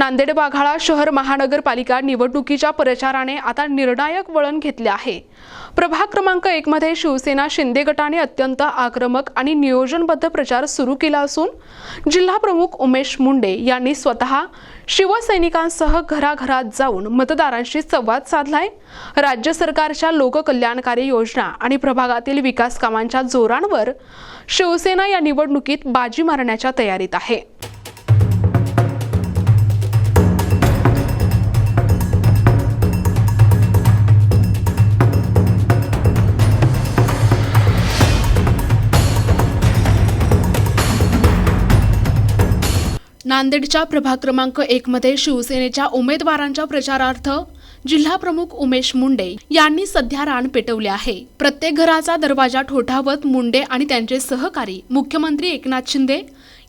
नांदेड वाघाळा शहर महानगरपालिका निवडणुकीच्या प्रचाराने आता निर्णायक वळण घेतले आहे। प्रभाग क्रमांक 1 मध्ये शिवसेना शिंदे गटाने अत्यंत आक्रमक आणि नियोजनबद्ध प्रचार सुरू केला असून जिल्हा प्रमुख उमेश मुंडे यांनी स्वतः शिवसैनिकांसह घराघरात जाऊन मतदारांशी संवाद साधलाय। राज्य सरकारच्या लोककल्याणकारी योजना आणि प्रभागातील विकास कामांच्या जोरांवर शिवसेना या निवडणुकीत बाजी मारण्याच्या तयारीत आहे। नांदेडच्या प्रभाग क्रमांक 1 मध्ये शिवसेनेच्या उमेदवारांच्या प्रचारार्थ जिल्हा प्रमुख उमेश मुंडे यांनी सध्या रान पेटवले आहे। प्रत्येक घराचा दरवाजा ठोठावत मुंडे आणि त्यांचे सहकारी मुख्यमंत्री एकनाथ शिंदे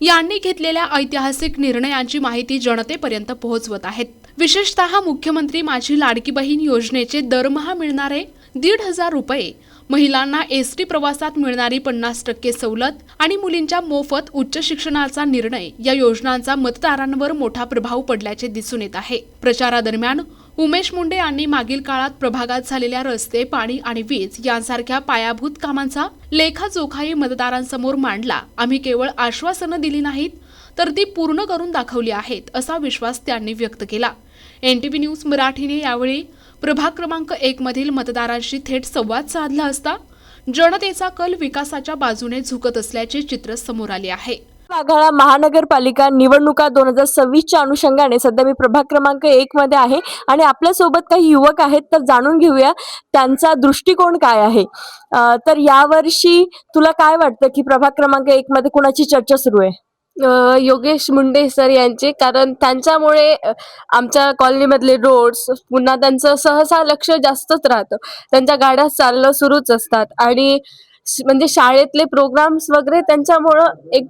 यांनी घेतलेल्या ऐतिहासिक निर्णयांची माहिती जनतेपर्यंत पोहोचवत आहेत। विशेषतः मुख्यमंत्री माझी लाडकी बहीण योजनेचे दरमहा मिळणारे 1,500 रुपये, महिलांना एसटी प्रवासात मिळणारी 50% सवलत आणि मुलींच्या मोफत उच्च शिक्षणाचा निर्णय या योजनांचा मतदारांवर मोठा प्रभाव पडल्याचे दिसून येत आहे। प्रचारादरम्यान उमेश मुंडे यांनी मागील काळात प्रभागात झालेल्या रस्ते, पाणी आणि वीज यांसारख्या पायाभूत कामांचा लेखाजोखाही मतदारांसमोर मांडला। आम्ही केवळ आश्वासनं दिली नाहीत तर ती पूर्ण करून दाखवली आहेत असा विश्वास त्यांनी व्यक्त केला। NTV न्यूज मराठीने यावेळी प्रभाग क्रमांक 1 मधील मतदारांशी थेट संवाद साधला असता जनतेचा कल विकासाच्या बाजूने झुकत असल्याचे चित्र समोर आले आहे। वाघाळा महानगरपालिका निवडणुका 2026च्या अनुषंगाने सध्या मी प्रभाग क्रमांक 1 मध्ये आहे आणि आपल्या सोबत काही युवक आहेत, तर जाणून घेऊया त्यांचा दृष्टिकोन काय आहे। तर यावर्षी तुला काय वाटतं की प्रभाग क्रमांक 1 मध्ये कोणाची चर्चा सुरू आहे? योगेश मुंडे सर यांचे, कारण त्यांच्यामुळे आमच्या कॉलनीमधले रोड्स, पुन्हा त्यांचं सहसा लक्ष जास्तच राहतं। त्यांच्या गाड्या चालणं सुरूच असतात आणि म्हणजे शाळेतले प्रोग्राम्स वगैरे त्यांच्यामुळं एक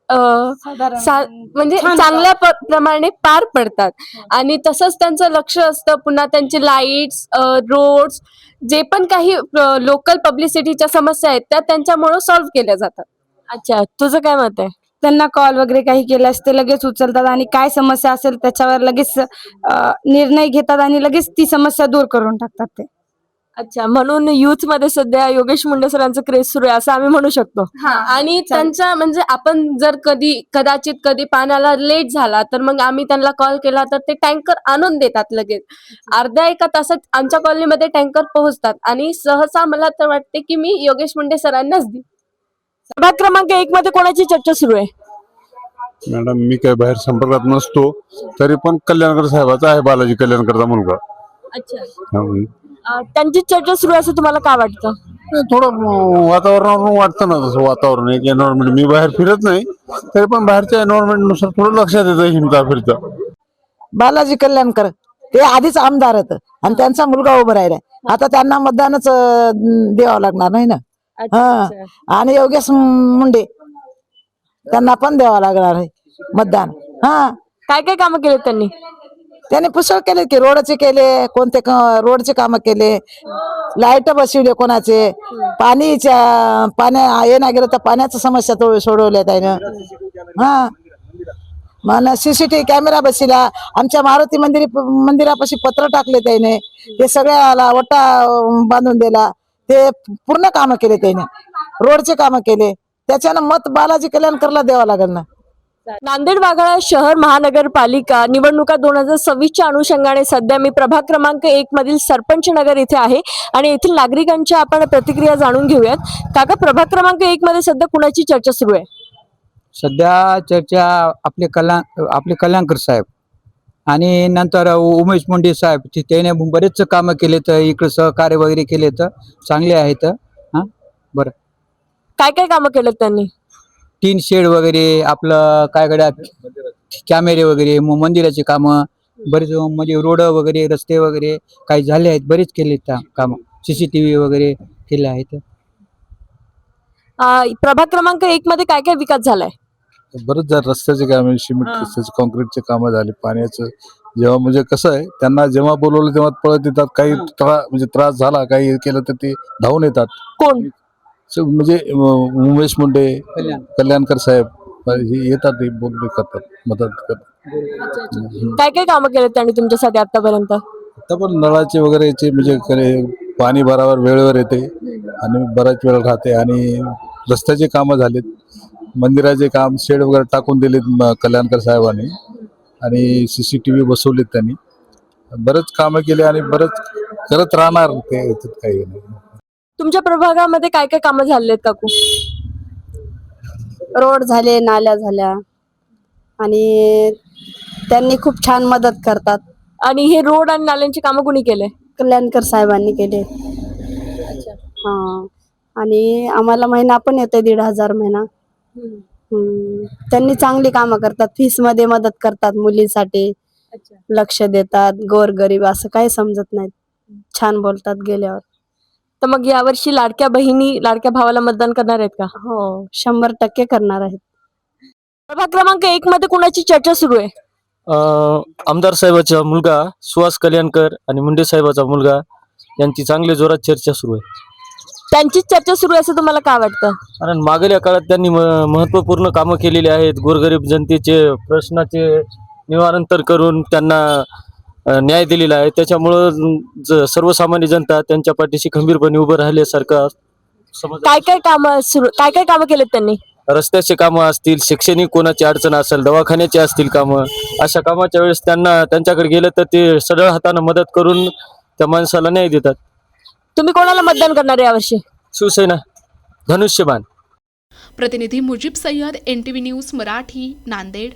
म्हणजे चांगल्या प्रमाणे पार पडतात आणि तसंच त्यांचं लक्ष असतं। पुन्हा त्यांचे लाईट्स, रोड्स, जे पण काही लोकल पब्लिसिटीच्या समस्या आहेत त्या त्यांच्यामुळं सॉल्व्ह केल्या जातात। अच्छा, तुझं काय मत आहे? त्यांना कॉल वगैरे काही केल्यास ते लगेच उचलतात आणि काय समस्या असेल त्याच्यावर लगेच निर्णय घेतात आणि लगेच ती समस्या दूर करून टाकतात ते। अच्छा, म्हणून युथ मध्ये सध्या योगेश मुंडे सरांचं क्रेज सुरू आहे असं आम्ही म्हणू शकतो। आणि त्यांचा म्हणजे आपण जर कधी पाण्याला लेट झाला तर मग आम्ही त्यांना कॉल केला तर ते टँकर आणून देतात लगेच। अर्ध्या एका तासात आमच्या कॉलनीमध्ये टँकर पोहोचतात आणि सहसा मला तर वाटते की मी योगेश मुंडे सरांनाच देईन। प्रभाग क्रमांक 1 मध्ये कोणाची चर्चा सुरू आहे? मॅडम, मी काय बाहेर संपर्कात नसतो, तरी पण कल्याणकर साहेबाचा आहे, बालाजी कल्याणकरचा मुलगा। अच्छा, त्यांची चर्चा सुरू आहे असं तुम्हाला काय वाटतं? थोडं वातावरणावरून वाटतं ना, तसं वातावरण एक एन्व्हायरमेंट, मी बाहेर फिरत नाही तरी पण बाहेरच्या एन्व्हायरमेंट नुसार थोडं लक्षात येतं हिंडता फिरता। बालाजी कल्याणकर ते आधीच आमदार आहेत आणि त्यांचा मुलगा उभा राहिलाय, आता त्यांना मतदानच द्यावं लागणार नाही ना। आणि योगेश मुंडे त्यांना पण द्यावं लागणार आहे मतदान। काय काय कामं केले त्यांनी? त्यांनी पुष्कळ केले की रोडचे केले, कोणते रोडचे काम केले, लाईट बसवले कोणाचे, पाण्या येण्या गेलं तर पाण्याची समस्या सोडवल्या त्यानं। मन CCTV कॅमेरा बसला, आमच्या मारुती मंदिरापाशी पत्र टाकले त्याने, ते सगळ्याला वटा बांधून दिला, ते पूर्ण काम केले त्याने, रोडचे काम केले, त्याच्यानं मत बालाजी कल्याणकरला द्यावं लागेल ना। नांदेड वाघाळा शहर महानगरपालिका निवडणुका 2026च्या अनुषंगाने सध्या मी प्रभाग क्रमांक 1 मधील सरपंच नगर इथे आहे आणि येथील नागरिकांच्या आपण प्रतिक्रिया जाणून घेऊयात। काका, प्रभाग क्रमांक 1 मध्ये सध्या कुणाची चर्चा सुरू आहे? सध्या चर्चा आपले कल्याणकर साहेब आणि नंतर उमेश मुंडे साहेब, त्याने बरेच कामं केले, तर इकडे सहकार्य वगैरे केले तर चांगले आहेत। बरं, काय काय कामं केलेत त्यांनी? टीन शेड वगैरे, आपलं काय गड्या कॅमेरे वगैरे, मंदिराचे कामं बरेच, म्हणजे रोड वगैरे, रस्ते वगैरे काही झाले आहेत, बरेच केले कामं, CCTV वगैरे केले आहेत। प्रभाग क्रमांक 1 मध्ये काय काय विकास झालाय? बरेच रस्त्याचे काम, सिमेंट रस्त्याचे, कॉन्क्रीटचे कामं झाले, पाण्याचं जेव्हा म्हणजे कसं आहे, त्यांना जेव्हा बोलवलं तेव्हा पळत येतात, काही म्हणजे त्रास झाला, काही केलं तर ते धावून येतात। कोण? म्हणजे उमेश मुंडे, कल्याणकर साहेब हे येतात, ते बोलणे करतात, मदत करतात। काय काय कामं केलेत त्यांनी तुमच्यासाठी आतापर्यंत? आता पण नळाचे वगैरे याचे म्हणजे पाणी बरोबर वेळेवर येते आणि बराच वेळ राहते आणि रस्त्याचे कामं झालेत, मंदिराचे काम शेड वगैरे टाकून दिलेत कल्याणकर साहेबांनी आणि CCTV बसवलेत त्यांनी. बरेच कामं केले आणि बरंच करत राहणार ते, याच्यात काही नाही. तुमच्या प्रभागामध्ये काय काय कामं झालेत आहेत काकू? रोड झाले, नाल्या झाल्या आणि त्यांनी खूप छान मदत करतात. आणि हे रोड आणि नाल्यांची कामं कुणी केले? कल्याणकर साहेबांनी केले. हा, आणि आम्हाला महिना पण येते 1,500 महिना. त्यांनी चांगली कामं करतात, फीस मध्ये मदत करतात, मुलींसाठी लक्ष देतात, गोरगरीब असं काही समजत नाही, छान बोलतात गेल्यावर. तर मग यावर्षी लाडक्या बहिणी लाडक्या भावाला मतदान करणार आहेत का? हो, 100% करणार आहेत. प्रभाग क्रमांक 1 मध्ये कुणाची चर्चा सुरू आहे? आमदार साहेबाचा मुलगा सुहास कल्याणकर आणि मुंडे साहेबाचा मुलगा यांची चांगली जोरात चर्चा सुरू आहे. त्यांचीच चर्चा सुरू आहे असं तुम्हाला काय वाटतं? कारण मागील काळात त्यांनी महत्त्वपूर्ण कामं केलेली आहेत. गोरगरीब जनतेचे प्रश्नाचे निवारण तर करून त्यांना न्याय दिलेला आहे. त्याच्यामुळं सर्वसामान्य जनता त्यांच्या पाठीशी खंबीरपणे उभं राहिल्यासारखं समज. काय काय कामं केलेत त्यांनी? रस्त्याचे कामं असतील, शैक्षणिक कोणाची अडचण असेल, दवाखान्याचे असतील कामं, अशा कामाच्या वेळेस त्यांच्याकडे गेलं तर ते सरळ हाताने मदत करून त्या माणसाला न्याय देतात. तुम्ही कोणाला मतदान करणार आहे यावर्षी? शिवसेना, धनुष्यबाण. प्रतिनिधी मुजीब सय्यद, NTV न्यूज मराठी, नांदेड.